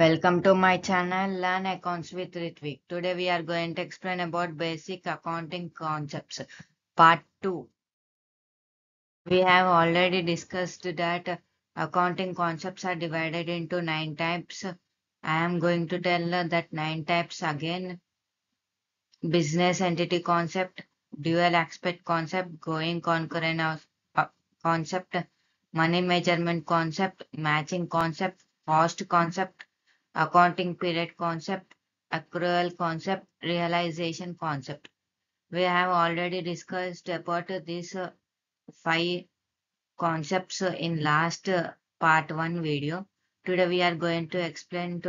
Welcome to my channel Learn Accounts with Ritvik. Today we are going to explain about basic accounting concepts. Part 2. We have already discussed that accounting concepts are divided into 9 types. I am going to tell that 9 types again. Business entity concept, dual aspect concept, going concurrent concept, money measurement concept, matching concept, cost concept, accounting period concept, accrual concept, realization concept. We have already discussed about these 5 concepts in last part 1 video. Today we are going to explain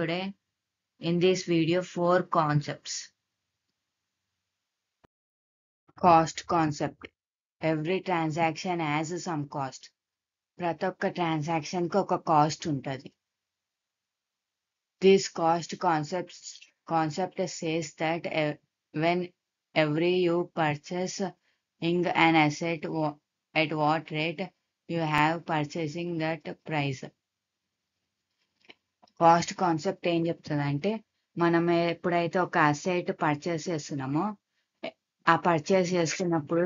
in this video 4 concepts. Cost concept. Every transaction has some cost. ప్రతి ఒక్క transaction కి ఒక cost ఉంటుంది. This cost concept says that when every you purchase an asset at what rate you have purchasing that price. Cost concept ఏం చెప్తుందంటే మనం ఎప్పుడైతే ఒక అసెట్ పర్చేస్ చేస్తున్నామో ఆ పర్చేస్ చేసుకున్నప్పుడు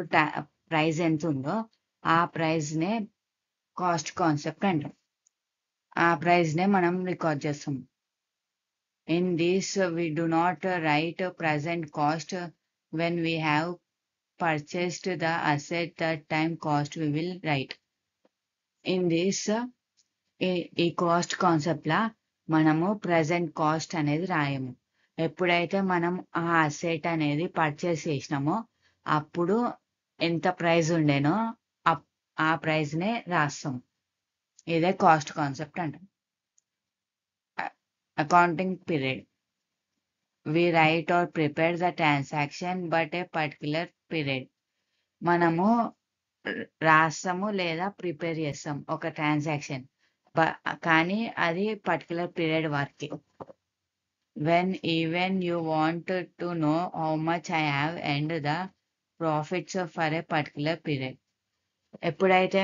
ప్రైస్ ఎంత ఉందో ఆ ప్రైస్ నే కాస్ట్ కాన్సెప్ట్ అంటాం. ఆ ప్రైస్ నే మనం రికార్డ్ చేస్తాం. In this we do not write present cost when we have purchased the asset, that time cost we will write. In this ఈ కాస్ట్ కాన్సెప్ట్ లా మనము ప్రెసెంట్ కాస్ట్ అనేది రాయము. ఎప్పుడైతే మనం ఆ అసెట్ అనేది పర్చేస్ చేసినామో అప్పుడు ఎంత ప్రైస్ ఉండేనో ఆ ప్రైస్ నే రాస్తాం. ఇదే కాస్ట్ కాన్సెప్ట్ అంటాం. Accounting period. We write or prepare the transaction but a particular period. మనము రాస్తాము లేదా ప్రిపేర్ చేస్తాం ఒక ట్రాన్సాక్షన్, కానీ అది పర్టికులర్ పీరియడ్ వరకు. When even you want to know how much I have and the profits for a particular period. ఎప్పుడైతే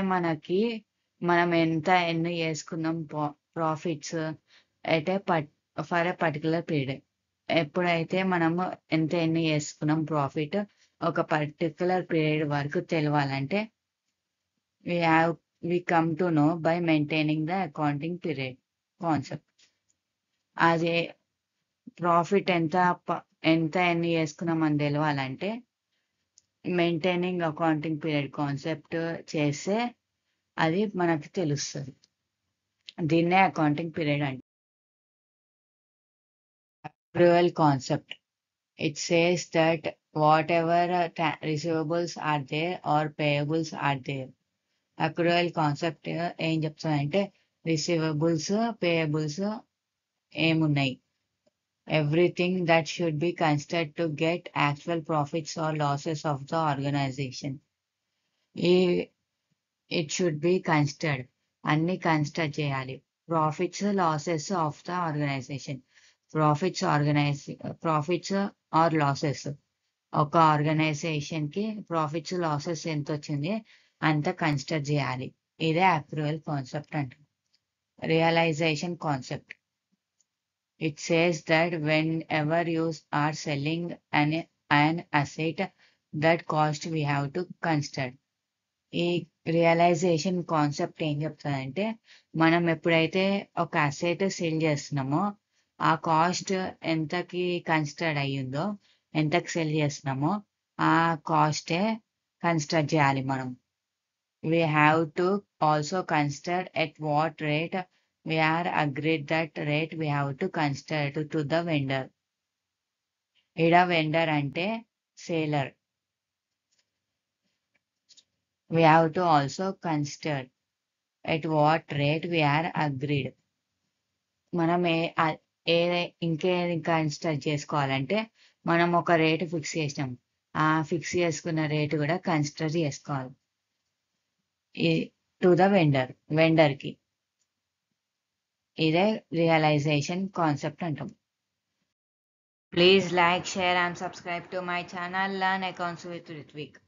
మనం ఎన్ని చేసుకున్నాం ప్రాఫిట్స్ అయితే ఫర్ ఏ పర్టికులర్ పీరియడ్, ఎప్పుడైతే మనము ఎన్ని చేసుకున్నాం ప్రాఫిట్ ఒక పర్టికులర్ పీరియడ్ వరకు తెలవాలంటే we come to know by maintaining the accounting period concept. అదే ప్రాఫిట్ ఎన్ని చేసుకున్నామని తెలవాలంటే మెయింటైనింగ్ అకౌంటింగ్ పీరియడ్ కాన్సెప్ట్ చేస్తే అది మనకి తెలుస్తుంది. దీన్నే అకౌంటింగ్ పీరియడ్ అంటే. Accrual concept. It says that whatever receivables are there or payables are there. Accrual concept ఏం చెప్తుందంటే రిసీవబుల్స్ పేయబుల్స్ ఏమున్నాయి, everything that should be considered to get actual profits or losses of the organisation. It should be considered, అన్ని consider చేయాలి. Profits losses of the organisation. Profits or losses, ఒక organisation కి profits losses ఎంత వచ్చింది అంత consider చేయాలి. ఇదే accrual concept అంటారు. Realisation concept. It says that whenever you are selling an asset, that cost we have to consider. ఈ realisation concept ఏం చెప్తుందంటే మనం ఎప్పుడైతే ఒక అసెట్ సేల్ చేస్తున్నామో ఆ కాస్ట్ ఎంతకి కన్సిడర్ అయ్యిందో, ఎంతకి సెల్ చేస్తున్నామో ఆ కాస్టే కన్సిడర్ చేయాలి మనం. We have to also consider at what rate we are agreed, that rate we have to consider to the vendor. ఇడ వెండర్ అంటే sailor. We have to also consider at what rate we are agreed. మనం ఇంకేది consider చేసుకోవాలంటే మనం ఒక rate fix చేసినాం, ఆ fix చేసుకున్న రేటు కూడా కన్సిడర్ చేసుకోవాలి టు ద వెండర్ కి. ఇదే రియలైజేషన్ కాన్సెప్ట్ అంటాం. Please like, share and subscribe to my channel learn accounts with Ritwik.